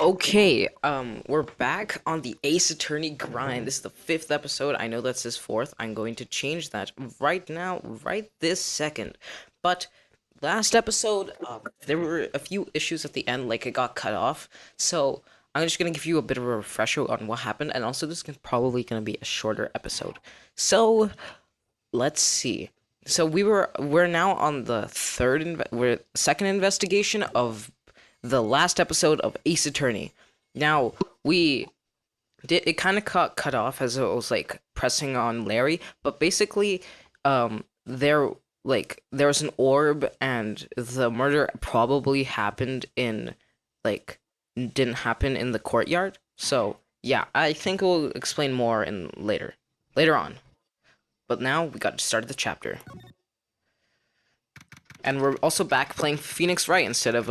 Okay, we're back on the Ace Attorney grind. This is the fifth episode. I know that's his fourth. I'm going to change that right now, right this second. But last episode, there were a few issues at the end, like it got cut off. So I'm just gonna give you a bit of a refresher on what happened, and also this is probably gonna be a shorter episode. So let's see. So we're now on the we're second investigation of the last episode of Ace Attorney. Now we did it kind of cut off as it was like pressing on Larry, but basically, there was an orb and the murder probably happened in like didn't happen in the courtyard. So yeah, I think we'll explain more in later on. But now we got to start the chapter, and we're also back playing Phoenix Wright instead of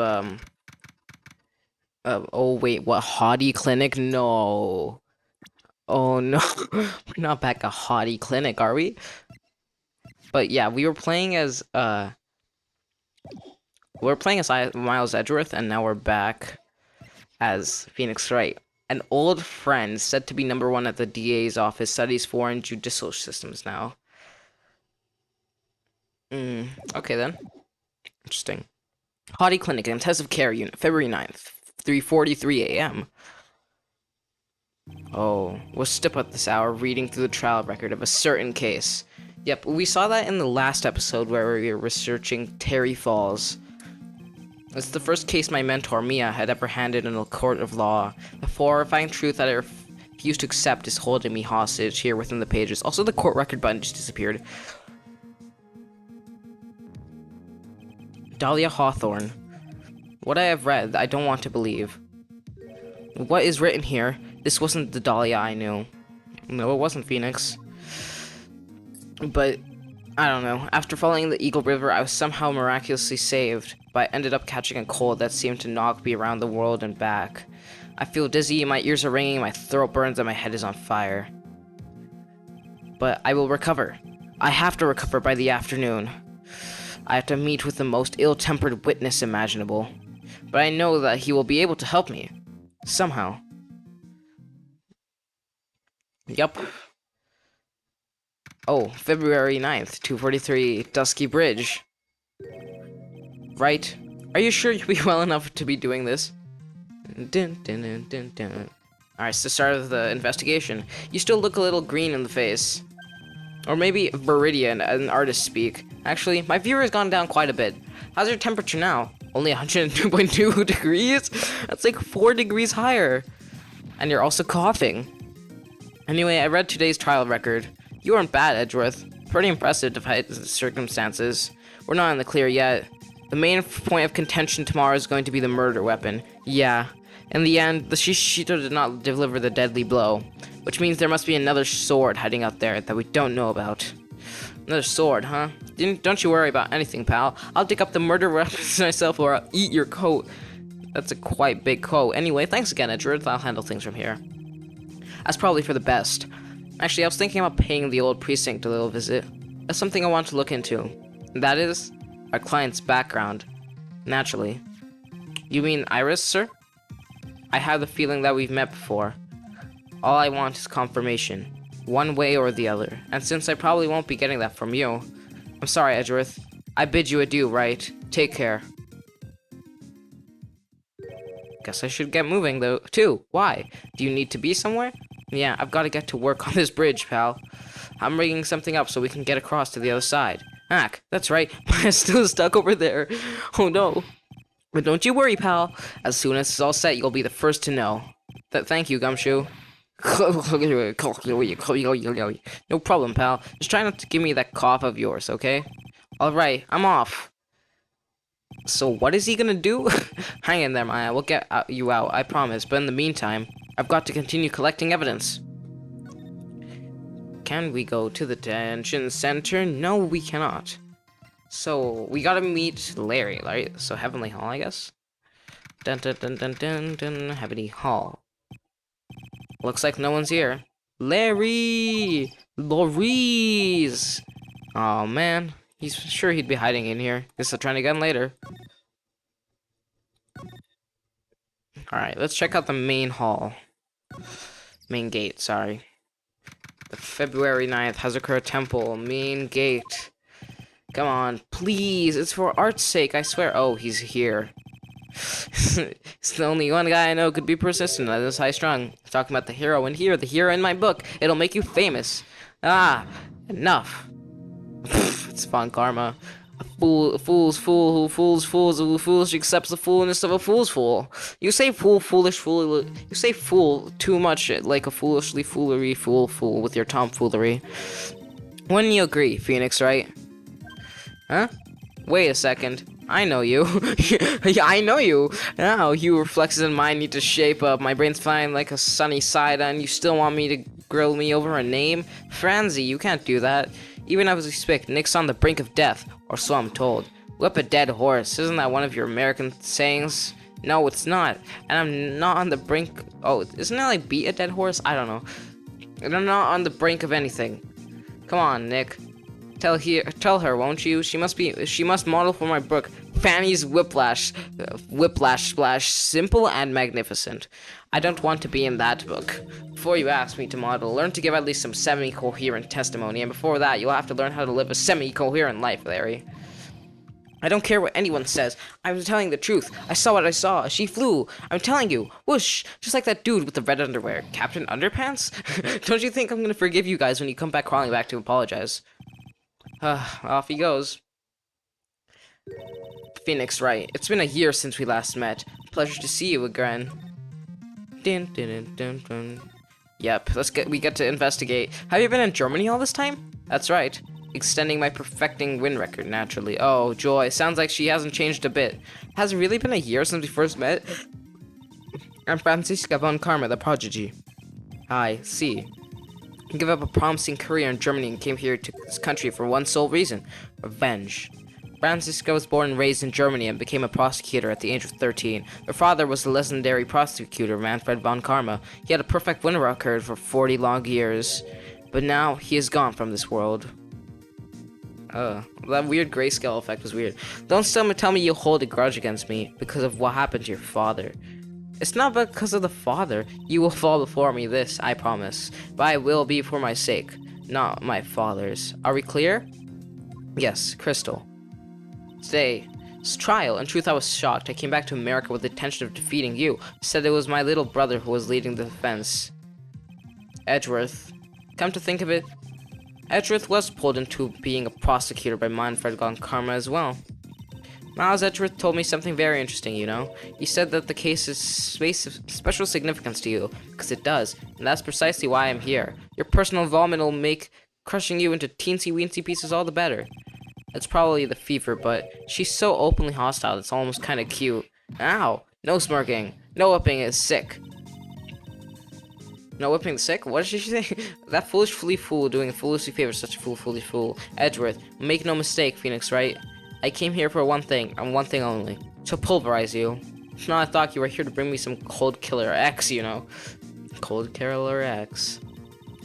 oh wait, what Hottie Clinic? No. Oh no, we're not back at Hottie Clinic, are we? But yeah, we were playing as Miles Edgeworth, and now we're back as Phoenix Wright, an old friend said to be number one at the DA's office, studies foreign judicial systems now. Okay then. Interesting. Hottie Clinic, Intensive Care Unit, February 9th, 3:43 a.m. Oh, we're still at this hour reading through the trial record of a certain case. Yep, we saw that in the last episode where we were researching Terry Falls. It's the first case my mentor, Mia, had ever handled in a court of law. The horrifying truth that I refuse to accept is holding me hostage here within the pages. Also, the court record button just disappeared. Dahlia Hawthorne. What I have read, I don't want to believe. What is written here? This wasn't the Dahlia I knew. No, it wasn't Phoenix. But, I don't know. After following the Eagle River, I was somehow miraculously saved, but I ended up catching a cold that seemed to knock me around the world and back. I feel dizzy, my ears are ringing, my throat burns, and my head is on fire. But I will recover. I have to recover by the afternoon. I have to meet with the most ill-tempered witness imaginable. But I know that he will be able to help me. Somehow. Yup. Oh, February 9th, 2:43, Dusky Bridge. Right? Are you sure you'll be well enough to be doing this? Dun, dun, dun, dun, dun. Alright, it's the start of the investigation. You still look a little green in the face. Or maybe Viridian, an artist speak. Actually, my viewer has gone down quite a bit. How's your temperature now? Only 102.2 degrees? That's like 4 degrees higher. And you're also coughing. Anyway, I read today's trial record. You weren't bad, Edgeworth. Pretty impressive despite the circumstances. We're not in the clear yet. The main point of contention tomorrow is going to be the murder weapon. Yeah. In the end, the Shishito did not deliver the deadly blow, which means there must be another sword hiding out there that we don't know about. Another sword, huh? Don't you worry about anything, pal. I'll dig up the murder weapons myself, or I'll eat your coat. That's a quite big quote. Anyway, thanks again, Edgeworth. I'll handle things from here. That's probably for the best. Actually, I was thinking about paying the old precinct a little visit. That's something I want to look into. That is, our client's background. Naturally. You mean Iris, sir? I have the feeling that we've met before. All I want is confirmation, one way or the other, and since I probably won't be getting that from you, I'm sorry, Edgeworth. I bid you adieu, right? Take care. Guess I should get moving, though, too. Why? Do you need to be somewhere? Yeah, I've got to get to work on this bridge, pal. I'm rigging something up so we can get across to the other side. Ack, that's right, I'm still stuck over there. Oh no. But don't you worry, pal. As soon as it's all set, you'll be the first to know. Thank you, Gumshoe. No problem, pal. Just try not to give me that cough of yours, okay? Alright, I'm off. So what is he gonna do? Hang in there, Maya. We'll get you out, I promise. But in the meantime, I've got to continue collecting evidence. Can we go to the detention center? No, we cannot. So, we gotta meet Larry, right? So, Heavenly Hall, I guess? Dun dun dun dun dun dun, Heavenly Hall. Looks like no one's here. Larry! Laurice! Oh man, he's sure he'd be hiding in here. Guess I'll try again later. Alright, let's check out the main hall. Main gate, sorry. The February 9th, Hazakura Temple, main gate. Come on, please, it's for art's sake, I swear. Oh, he's here. It's the only one guy I know could be persistent and this high-strung. Talking about the hero in here, the hero in my book. It'll make you famous. Ah, enough. It's Von Karma. A fool's fool who fools fools who foolishly accepts the foolishness of a fool's fool. You say foolish fool. You say fool too much, like a foolishly foolery fool with your tomfoolery. Wouldn't you agree, Phoenix Wright? Huh? Wait a second. I know you. Yeah, I know you. Now, you reflexes in mine need to shape up. My brain's fine like a sunny side, and you still want me to grill me over a name? Franzi, you can't do that. Even as we speak, Nick's on the brink of death, or so I'm told. Whip a dead horse. Isn't that one of your American sayings? No, it's not. And I'm not on the brink... Oh, isn't that like beat a dead horse? I don't know. And I'm not on the brink of anything. Come on, Nick. Tell her, won't you? She must model for my book. Fanny's Whiplash Splash, simple and magnificent. I don't want to be in that book. Before you ask me to model, learn to give at least some semi-coherent testimony, and before that, you'll have to learn how to live a semi-coherent life, Larry. I don't care what anyone says. I'm telling the truth. I saw what I saw. She flew. I'm telling you. Whoosh. Just like that dude with the red underwear. Captain Underpants? Don't you think I'm gonna forgive you guys when you come back crawling back to apologize? Off he goes. Phoenix Wright. It's been a year since we last met. Pleasure to see you again. Dun, dun, dun, dun, dun. Yep, we get to investigate. Have you been in Germany all this time? That's right. Extending my perfecting win record, naturally. Oh, joy. Sounds like she hasn't changed a bit. Has it really been a year since we first met? I'm Franziska Von Karma, the prodigy. I see. You gave up a promising career in Germany and came here to this country for one sole reason: revenge. Franziska was born and raised in Germany and became a prosecutor at the age of 13. Her father was the legendary prosecutor Manfred Von Karma. He had a perfect win record for 40 long years, but now he is gone from this world. That weird grayscale effect was weird. Don't tell me you hold a grudge against me because of what happened to your father. It's not because of the father. You will fall before me, this I promise. But I will be for my sake, not my father's. Are we clear? Yes, Crystal. Today's trial. In truth, I was shocked. I came back to America with the intention of defeating you. Said it was my little brother who was leading the defense. Edgeworth. Come to think of it, Edgeworth was pulled into being a prosecutor by Manfred Von Karma as well. Miles Edgeworth told me something very interesting, you know. He said that the case is special significance to you, because it does, and that's precisely why I'm here. Your personal involvement will make crushing you into teensy-weensy pieces all the better. It's probably the fever, but she's so openly hostile it's almost kind of cute. Ow! No smirking. No whipping is sick. No whipping sick? What did she say? That foolish fool doing a foolishly favor such a foolish fool. Edgeworth, make no mistake, Phoenix Wright. I came here for one thing, and one thing only. To pulverize you. No, I thought you were here to bring me some Cold Killer X, you know. Cold Killer X.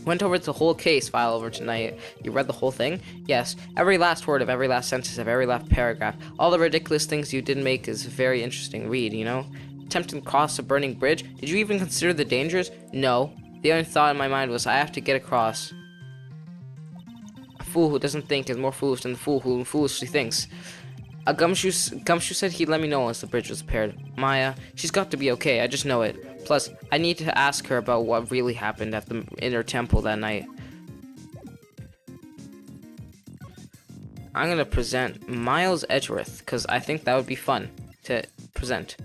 Went over the whole case file over tonight. You read the whole thing? Yes. Every last word of every last sentence of every last paragraph. All the ridiculous things you did make is a very interesting read, you know? Attempting to cross a burning bridge? Did you even consider the dangers? No. The only thought in my mind was, I have to get across. A fool who doesn't think is more foolish than the fool who foolishly thinks. A Gumshoe said he'd let me know once the bridge was repaired. Maya, she's got to be okay, I just know it. Plus, I need to ask her about what really happened at the inner temple that night. I'm gonna present Miles Edgeworth, because I think that would be fun to present.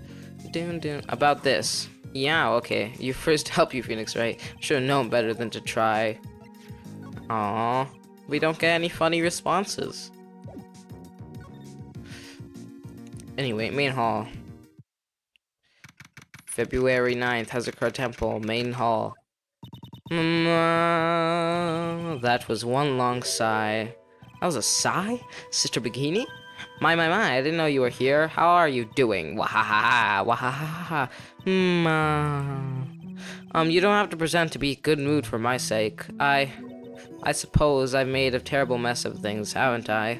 About this. Yeah, okay. You first help you, Phoenix, right? Should have known better than to try. Aww. We don't get any funny responses. Anyway, main hall. February 9th, Hazakura Temple, main hall. That was one long sigh. That was a sigh? Sister Bikini? My, I didn't know you were here. How are you doing? Wahaha, wahaha. You don't have to present to be in good mood for my sake. I suppose I've made a terrible mess of things, haven't I?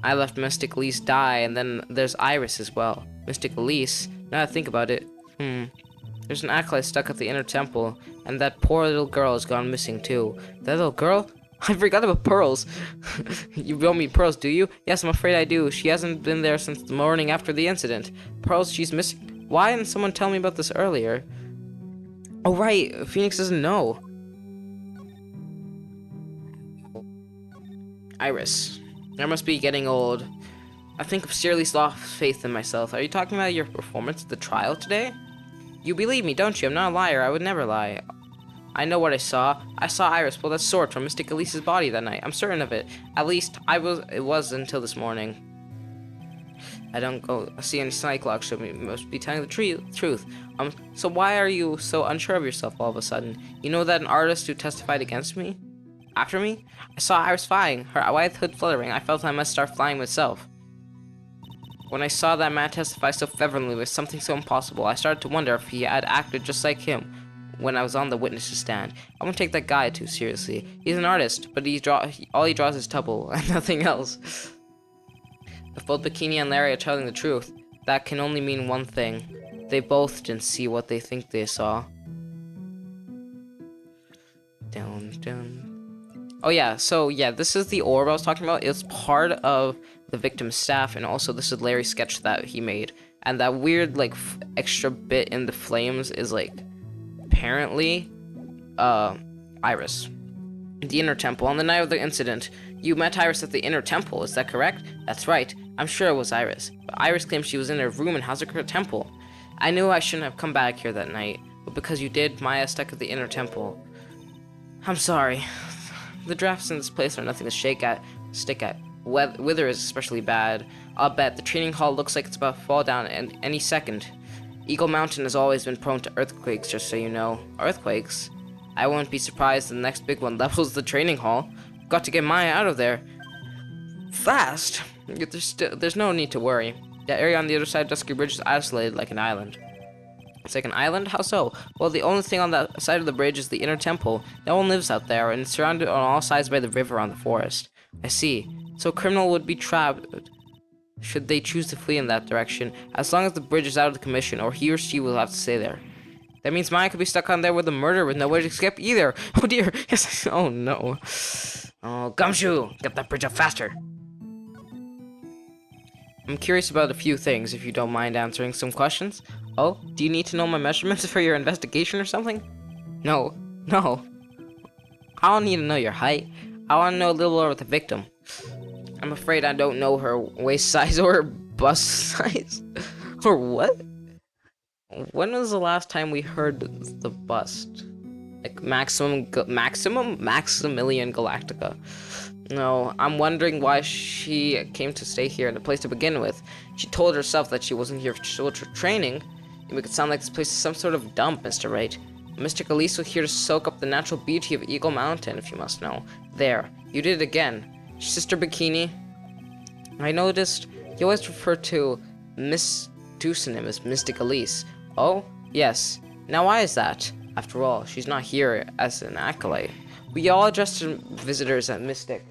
I left Mystic Elise die, and then there's Iris as well. Mystic Elise, now that I think about it, There's an acolyte stuck at the inner temple, and that poor little girl has gone missing too. That little girl? I forgot about Pearls. You don't mean Pearls, do you? Yes, I'm afraid I do. She hasn't been there since the morning after the incident. Pearls, she's missing. Why didn't someone tell me about this earlier? Oh, right. Phoenix doesn't know. Iris. I must be getting old. I think I've seriously lost faith in myself. Are you talking about your performance at the trial today? You believe me, don't you? I'm not a liar. I would never lie. I know what I saw. I saw Iris pull that sword from Mystic Elise's body that night. I'm certain of it. At least, it was until this morning. I don't go see any Cyclops, so we must be telling the truth. So why are you so unsure of yourself all of a sudden? You know that an artist who testified against me? After me? I saw Iris flying, her white hood fluttering. I felt I must start flying myself. When I saw that man testify so fervently with something so impossible, I started to wonder if he had acted just like him when I was on the witness stand. I won't take that guy too seriously. He's an artist, but all he draws is trouble and nothing else. If both Bikini and Larry are telling the truth, that can only mean one thing. They both didn't see what they think they saw. Oh yeah, so yeah, this is the orb I was talking about. It's part of the victim's staff, and also this is Larry's sketch that he made. And that weird, like, extra bit in the flames is, like, apparently, Iris. The inner temple. On the night of the incident, you met Iris at the inner temple, is that correct? That's right. I'm sure it was Iris. But Iris claims she was in her room in Hazakura Temple. I knew I shouldn't have come back here that night, but because you did, Maya stuck at the inner temple. I'm sorry. The drafts in this place are nothing to stick at. Weather is especially bad. I'll bet the training hall looks like it's about to fall down any second. Eagle Mountain has always been prone to earthquakes, just so you know. Earthquakes? I won't be surprised if the next big one levels the training hall. Got to get Maya out of there. Fast! There's no need to worry. That area on the other side of Dusky Bridge is isolated like an island. It's like an island? How so? Well, the only thing on that side of the bridge is the inner temple. No one lives out there, and it's surrounded on all sides by the river on the forest. I see. So a criminal would be trapped should they choose to flee in that direction, as long as the bridge is out of the commission, or he or she will have to stay there. That means Maya could be stuck on there with a murder with nowhere to escape either. Oh dear. Yes. Oh no. Oh, Gumshoe, get that bridge up faster. I'm curious about a few things, if you don't mind answering some questions. Oh, do you need to know my measurements for your investigation or something? No. I don't need to know your height. I want to know a little more about the victim. I'm afraid I don't know her waist size or her bust size. Or what? When was the last time we heard the bust? Like Maximilian Galactica. No, I'm wondering why she came to stay here in the place to begin with. She told herself that she wasn't here for soldier training. You make it sound like this place is some sort of dump, Mr. Wright. Mr. Elise was here to soak up the natural beauty of Eagle Mountain, if you must know. There, you did it again. Sister Bikini. I noticed you always refer to Miss Deucenim as Mystic Elise. Oh, yes. Now why is that? After all, she's not here as an acolyte. We all address visitors as Mystic.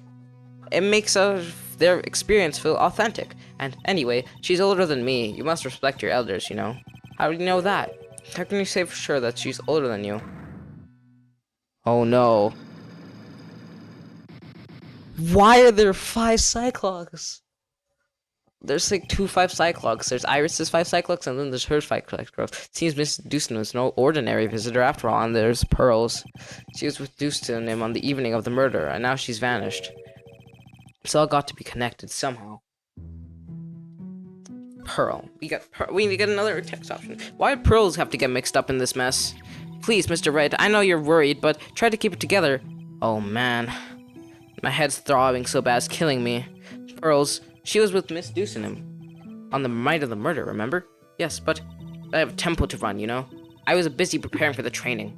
It makes their experience feel authentic. And anyway, she's older than me. You must respect your elders, you know. How do you know that? How can you say for sure that she's older than you? Oh no. Why are there 5 Cyclops? There's like 5 Cyclops. There's Iris's 5 Cyclops, and then there's her 5 Cyclops. Seems Miss Deucenim is no ordinary visitor after all, and there's Pearls. She was with Deucenim on the evening of the murder, and now she's vanished. It's all got to be connected somehow. Pearl. We get another text option. Why did Pearls have to get mixed up in this mess? Please, Mr. Red, I know you're worried, but try to keep it together. Oh man. My head's throbbing so bad it's killing me. Pearls, she was with Miss Deucenim on the night of the murder, remember? Yes, but I have a tempo to run, you know? I was busy preparing for the training.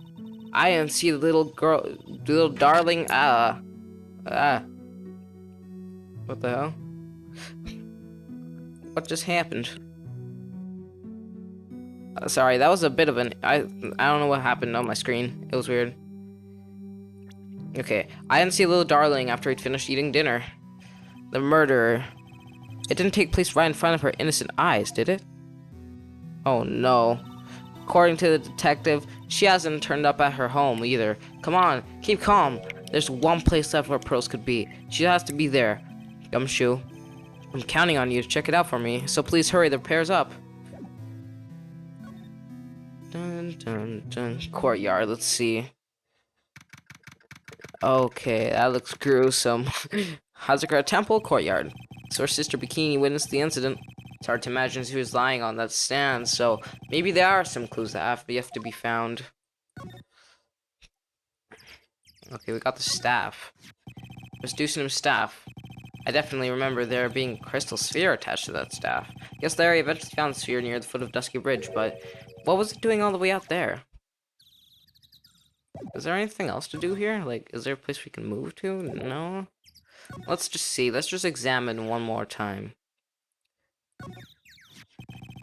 I didn't see the little girl, the little darling, what the hell? What just happened? Sorry, that was a bit of an... I don't know what happened on my screen. It was weird. Okay, I didn't see little darling after he'd finished eating dinner. The murderer. It didn't take place right in front of her innocent eyes, did it? Oh no. According to the detective, she hasn't turned up at her home either. Come on, keep calm. There's one place left where Pearls could be. She has to be there. Gumshoe, I'm counting on you to check it out for me, so please hurry, the repair's up. Dun, dun, dun. Courtyard, let's see. Okay, that looks gruesome. Hazakura Temple Courtyard. So her sister Bikini witnessed the incident. It's hard to imagine who was lying on that stand, so maybe there are some clues that have to be found. Okay, we got the staff. Miss Deucenham's staff. I definitely remember there being a crystal sphere attached to that staff. Yes, Larry eventually found the sphere near the foot of Dusky Bridge, but what was it doing all the way out there? Is there anything else to do here? Like, is there a place we can move to? No? Let's just see. Let's just examine one more time.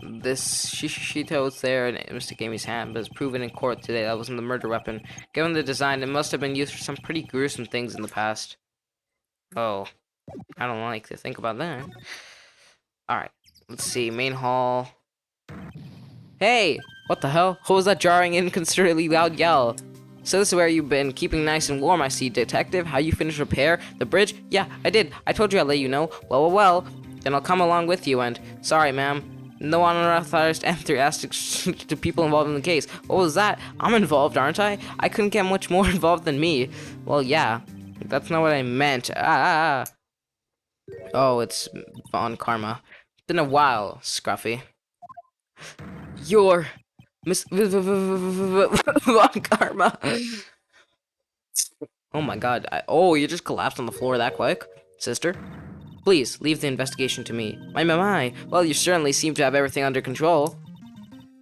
This Shishito is there in Mr. Gamey's hand, but is proven in court today that wasn't the murder weapon. Given the design, it must have been used for some pretty gruesome things in the past. Oh, I don't like to think about that. Alright, let's see. Main hall. Hey! What the hell? What was that jarring, inconsiderately loud yell? So this is where you've been keeping nice and warm, I see, detective. How you finished repair? The bridge? Yeah, I did. I told you I'd let you know. Well. Then I'll come along with you and... Sorry, ma'am. No unauthorized enthusiastic to people involved in the case. What was that? I'm involved, aren't I? I couldn't get much more involved than me. Well, yeah. That's not what I meant. Oh, it's Von Karma. Been a while, Scruffy. You're... Miss... Von Karma. Oh my god. Oh, you just collapsed on the floor that quick? Sister? Please, leave the investigation to me. My. Well, you certainly seem to have everything under control.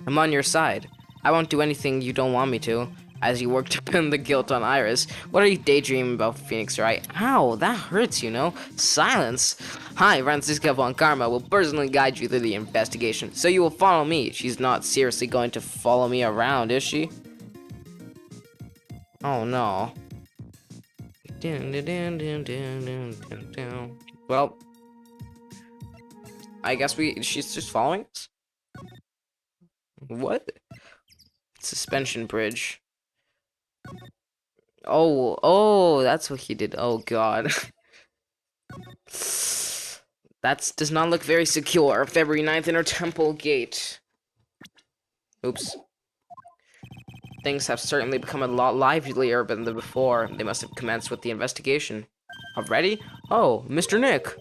I'm on your side. I won't do anything you don't want me to, as you work to pin the guilt on Iris. What are you daydreaming about, Phoenix Wright? Ow, that hurts, you know? Silence. Hi, Franziska Von Karma will personally guide you through the investigation, so you will follow me. She's not seriously going to follow me around, is she? Oh, no. Well, I guess she's just following us? What? Suspension bridge. Oh, that's what he did. Oh, God. That does not look very secure. February 9th, Inner Temple Gate. Oops. Things have certainly become a lot livelier than before. They must have commenced with the investigation. Already? Oh, Mr. Nick.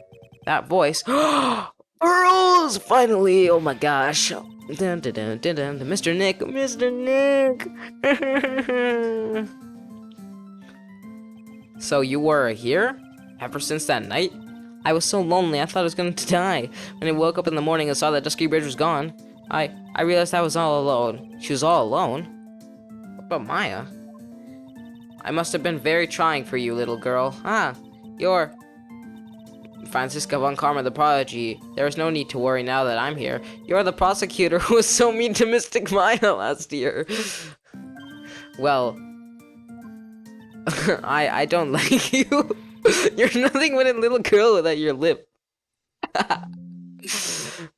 That voice. Pearls! Finally! Oh my gosh. Dun, dun, dun, dun, dun. Mr. Nick. Mr. Nick! So you were here? Ever since that night? I was so lonely, I thought I was going to die. When I woke up in the morning and saw that Dusky Bridge was gone, I realized I was all alone. She was all alone? What about Maya? I must have been very trying for you, little girl. You're... Franziska Von Karma, the prodigy. There is no need to worry now that I'm here. You're the prosecutor who was so mean to Mystic Maya last year. Well... I don't like you. You're nothing but a little girl without your lip.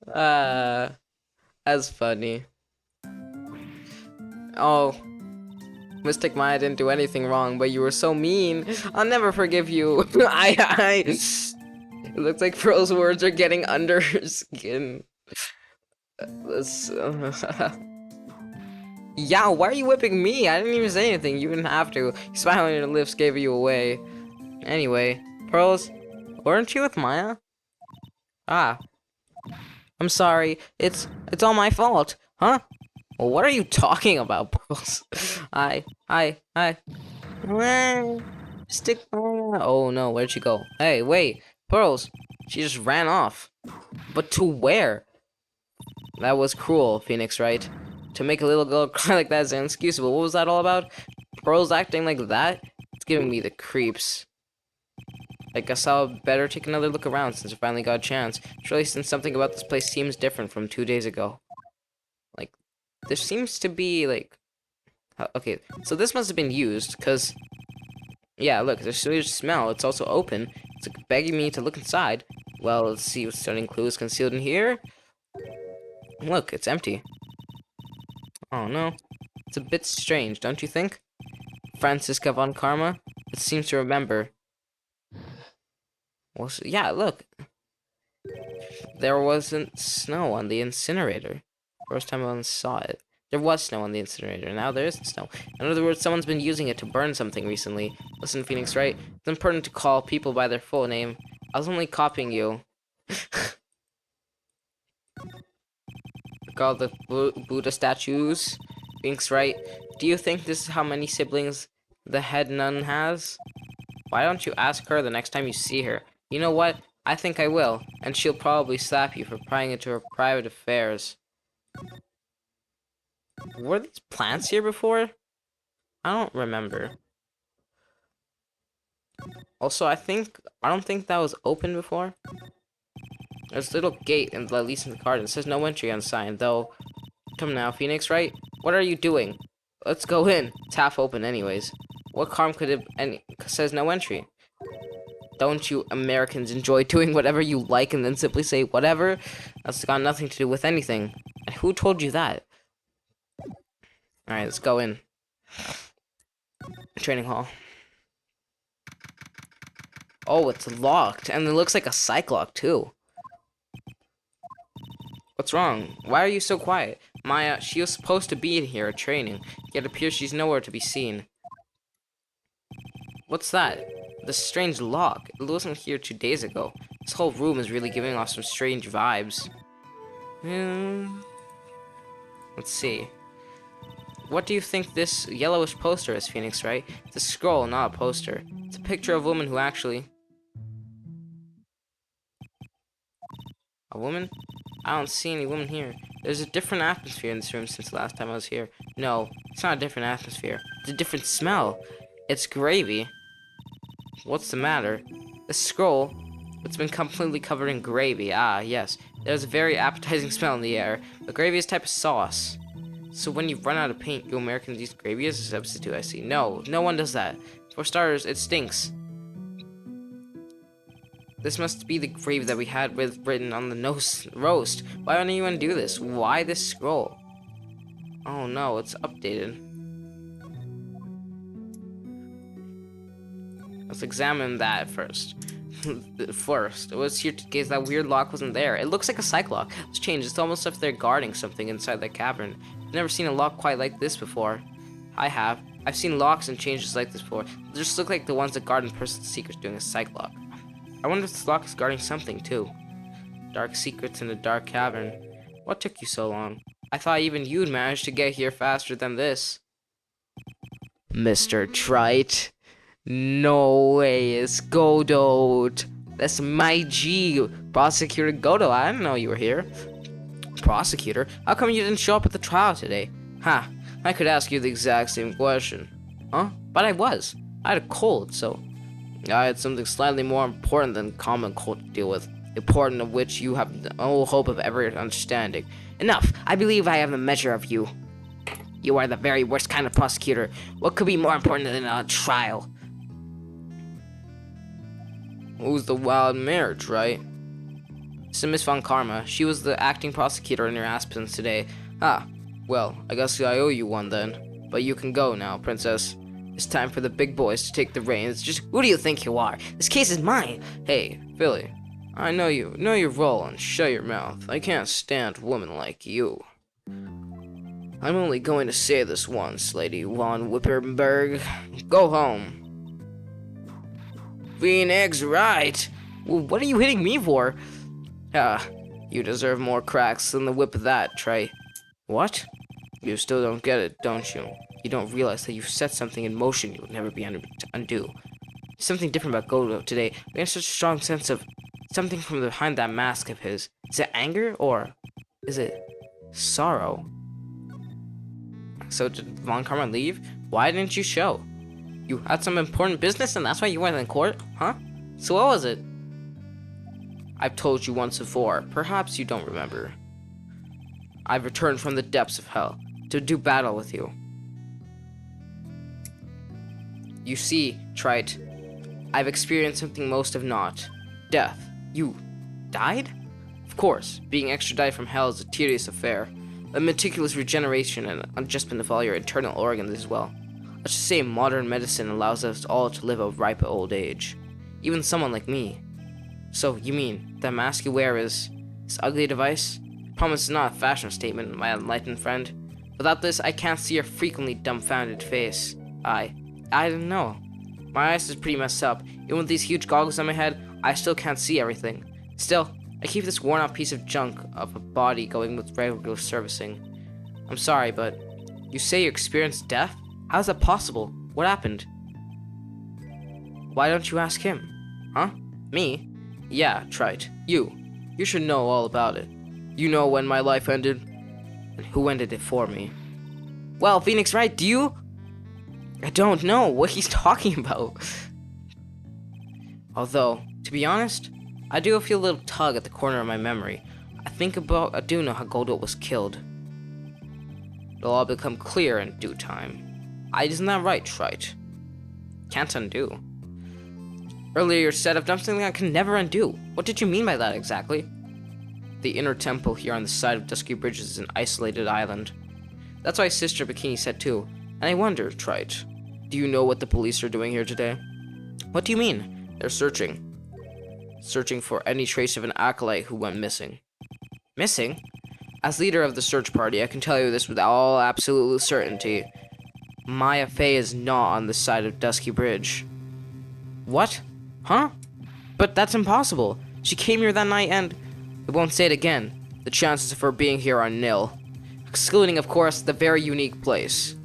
That's funny. Oh, Mystic Maya didn't do anything wrong, but you were so mean. I'll never forgive you. It looks like Pearl's words are getting under her skin. Yeah, why are you whipping me? I didn't even say anything. You didn't have to. Smiling on your lips gave you away. Anyway, Pearls, weren't you with Maya? I'm sorry. It's all my fault. Huh? Well, what are you talking about, Pearls? Stick. Oh no, where'd she go? Hey, wait, Pearls. She just ran off. But to where? That was cruel, Phoenix Wright. To make a little girl cry like that is inexcusable. What was that all about? Pearls acting like that? It's giving me the creeps. I guess I'll better take another look around since I finally got a chance. Surely since something about this place seems different from 2 days ago. Like, there seems to be, like... Okay, so this must have been used, because... Yeah, look, there's a smell. It's also open. It's like begging me to look inside. Well, let's see what starting clue is concealed in here. Look, it's empty. Oh no. It's a bit strange, don't you think? Franziska Von Karma? It seems to remember. Well, yeah, look. There wasn't snow on the incinerator. First time I saw it. There was snow on the incinerator, now there isn't snow. In other words, someone's been using it to burn something recently. Listen, Phoenix Wright, it's important to call people by their full name. I was only copying you. Call the Buddha statues. Phoenix Wright, do you think this is how many siblings the head nun has? Why don't you ask her the next time you see her? You know what? I think I will, and she'll probably slap you for prying into her private affairs. Were these plants here before? I don't remember. Also, I don't think that was open before. There's a little gate, at least in the garden. It says no entry on the sign, though. Come now, Phoenix Wright. What are you doing? Let's go in. It's half open anyways. What harm could it... says no entry. Don't you Americans enjoy doing whatever you like and then simply say whatever? That's got nothing to do with anything. And who told you that? Alright, let's go in. Training hall. Oh, it's locked. And it looks like a psych lock, too. What's wrong? Why are you so quiet? Maya, she was supposed to be in here at training, yet it appears she's nowhere to be seen. What's that? The strange lock. It wasn't here 2 days ago. This whole room is really giving off some strange vibes. Let's see. What do you think this yellowish poster is, Phoenix Wright? It's a scroll, not a poster. It's a picture of a woman who actually... A woman? I don't see any woman here. There's a different atmosphere in this room since the last time I was here. No, it's not a different atmosphere. It's a different smell. It's gravy. What's the matter? The scroll, it's been completely covered in gravy. Ah, yes. There's a very appetizing smell in the air. The gravy is a type of sauce. So when you run out of paint, you Americans use gravy as a substitute, I see. No, no one does that. For starters, it stinks. This must be the gravy that we had written on the roast. Why would anyone do this? Why this scroll? Oh no, it's updated. Let's examine that first. First, it was here to gaze that weird lock wasn't there. It looks like a psych lock. Let's change. It's almost as if they're guarding something inside the cavern. I've never seen a lock quite like this before. I have. I've seen locks and changes like this before. They just look like the ones that guard a person's secrets doing a psych lock. I wonder if this lock is guarding something too. Dark secrets in a dark cavern. What took you so long? I thought even you'd manage to get here faster than this. Mr. Trite. No way, it's Godot. That's my G, Prosecutor Godot. I didn't know you were here. Prosecutor? How come you didn't show up at the trial today? Ha, I could ask you the exact same question. Huh? But I was. I had a cold, so... I had something slightly more important than common cold to deal with. Important of which you have no hope of ever understanding. Enough! I believe I have a measure of you. You are the very worst kind of prosecutor. What could be more important than a trial? Who's the wild marriage, right? This is Miss Von Karma. She was the acting prosecutor in your absence today. Ah, well, I guess I owe you one then. But you can go now, princess. It's time for the big boys to take the reins. Just who do you think you are? This case is mine. Hey, Philly. I know you. Know your role and shut your mouth. I can't stand women like you. I'm only going to say this once, Lady Von Wipperberg. Go home. Phoenix Wright! Well, what are you hitting me for? You deserve more cracks than the whip of that, Trey. What? You still don't get it, don't you? You don't realize that you've set something in motion you would never be able to undo. Something different about Godot today. We have such a strong sense of something from behind that mask of his. Is it anger or is it sorrow? So did Von Karma leave? Why didn't you show? You had some important business and that's why you weren't in court? Huh? So what was it? I've told you once before. Perhaps you don't remember. I've returned from the depths of hell to do battle with you. You see, Trite, I've experienced something most have not. Death. You died? Of course, being extradited from hell is a tedious affair. A meticulous regeneration and adjustment of all your internal organs as well. Let's just say modern medicine allows us all to live a ripe old age. Even someone like me. So, you mean, that mask you wear is this ugly device? Promise is not a fashion statement, my enlightened friend. Without this, I can't see your frequently dumbfounded face. I don't know. My eyes is pretty messed up. Even with these huge goggles on my head, I still can't see everything. Still, I keep this worn out piece of junk of a body going with regular servicing. I'm sorry, but you say you experienced death? How's that possible? What happened? Why don't you ask him? Huh? Me? Yeah, Trite. You. You should know all about it. You know when my life ended, and who ended it for me. Well, Phoenix Wright, do you? I don't know what he's talking about. Although, to be honest, I do feel a little tug at the corner of my memory. I do know how Godot was killed. It'll all become clear in due time. Isn't that right, Trite? Can't undo. Earlier you said I've done something I can never undo. What did you mean by that exactly? The inner temple here on the side of Dusky Bridge is an isolated island. That's why Sister Bikini said too. And I wonder, Trite, do you know what the police are doing here today? What do you mean? They're searching. Searching for any trace of an acolyte who went missing. Missing? As leader of the search party, I can tell you this with all absolute certainty. Maya Fey is not on the side of Dusky Bridge. What? Huh? But that's impossible. She came here that night and... I won't say it again. The chances of her being here are nil. Excluding, of course, the very unique place.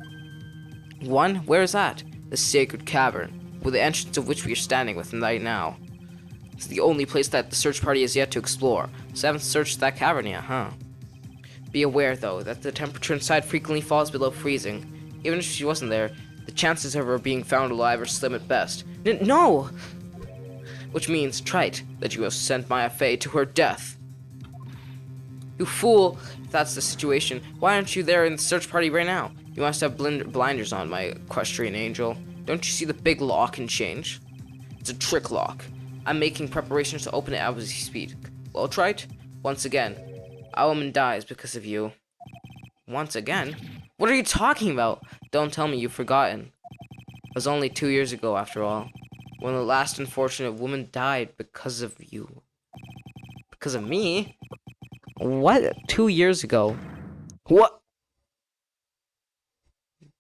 One? Where is that? The Sacred Cavern, with the entrance of which we are standing with right now. It's the only place that the search party has yet to explore, so I haven't searched that cavern yet, huh? Be aware, though, that the temperature inside frequently falls below freezing. Even if she wasn't there, the chances of her being found alive are slim at best. No! Which means, Trite, that you have sent Maya Fey to her death. You fool! If that's the situation, why aren't you there in the search party right now? You must have blinders on, my equestrian angel. Don't you see the big lock and change? It's a trick lock. I'm making preparations to open it as we speak. Well, Trite, once again, a woman dies because of you. Once again? What are you talking about? Don't tell me you've forgotten. It was only 2 years ago, after all, when the last unfortunate woman died because of you. Because of me? What? 2 years ago? What?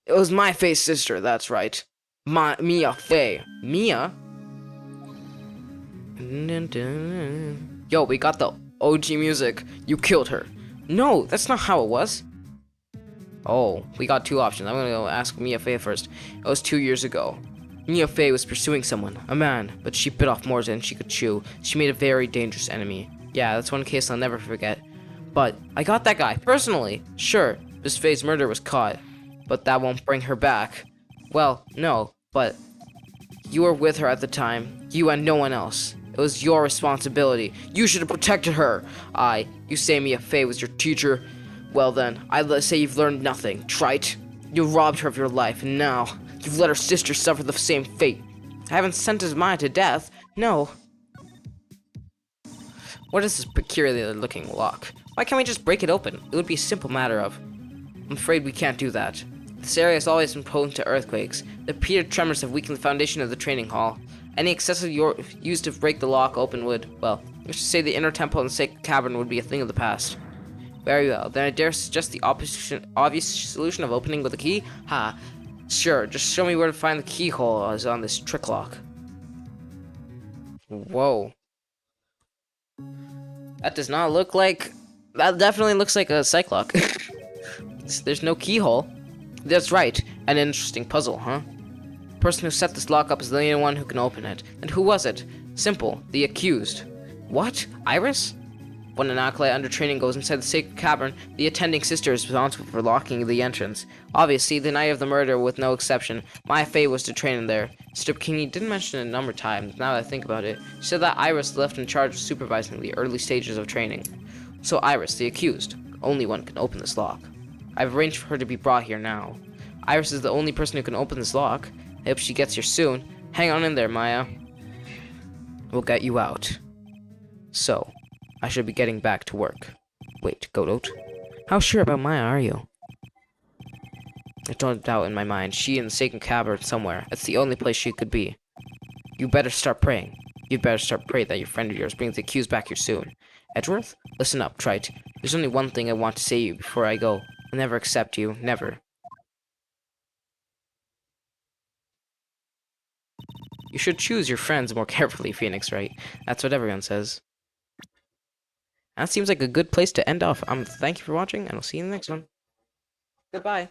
It was my Faye's sister, that's right. Mia Faye. Mia? Yo, we got the OG music. You killed her. No, that's not how it was. Oh, we got two options. I'm gonna go ask Mia Faye first. It was 2 years ago. Mia Faye was pursuing someone, a man, but she bit off more than she could chew. She made a very dangerous enemy. Yeah, that's one case I'll never forget. But I got that guy, personally. Sure, Miss Faye's murder was caught, but that won't bring her back. Well, no, but you were with her at the time. You and no one else. It was your responsibility. You should have protected her. You say Mia Faye was your teacher? Well then, I say you've learned nothing, Trite. You robbed her of your life, and now you've let her sister suffer the same fate. I haven't sentenced Maya to death. No. What is this peculiar-looking lock? Why can't we just break it open? It would be a simple matter of... I'm afraid we can't do that. This area has always been prone to earthquakes. The repeated tremors have weakened the foundation of the training hall. Any excessive used to break the lock open would, well, let's just say the inner temple and sacred cavern would be a thing of the past. Very well, then I dare suggest the obvious solution of opening with a key? Ha, sure, just show me where to find the keyhole as on this trick lock. Whoa. That does not look like... That definitely looks like a psych lock. There's no keyhole. That's right, an interesting puzzle, huh? The person who set this lock up is the only one who can open it. And who was it? Simple, the accused. What? Iris? When an acolyte under training goes inside the sacred cavern, the attending sister is responsible for locking the entrance. Obviously, the night of the murder, with no exception, Maya Fey was to train in there. Sister Bikini didn't mention it a number of times, now that I think about it. She said that Iris left in charge of supervising the early stages of training. So Iris, the accused, only one can open this lock. I've arranged for her to be brought here now. Iris is the only person who can open this lock. I hope she gets here soon. Hang on in there, Maya. We'll get you out. So, I should be getting back to work. Wait, Godot? How sure about Maya are you? I don't doubt in my mind. She and the Sacred Cab are somewhere. It's the only place she could be. You better start praying. You better start praying that your friend of yours brings the accused back here soon. Edgeworth? Listen up, Trite. There's only one thing I want to say to you before I go. I'll never accept you. Never. You should choose your friends more carefully, Phoenix Wright. That's what everyone says. That seems like a good place to end off. Thank you for watching, and I'll see you in the next one. Goodbye.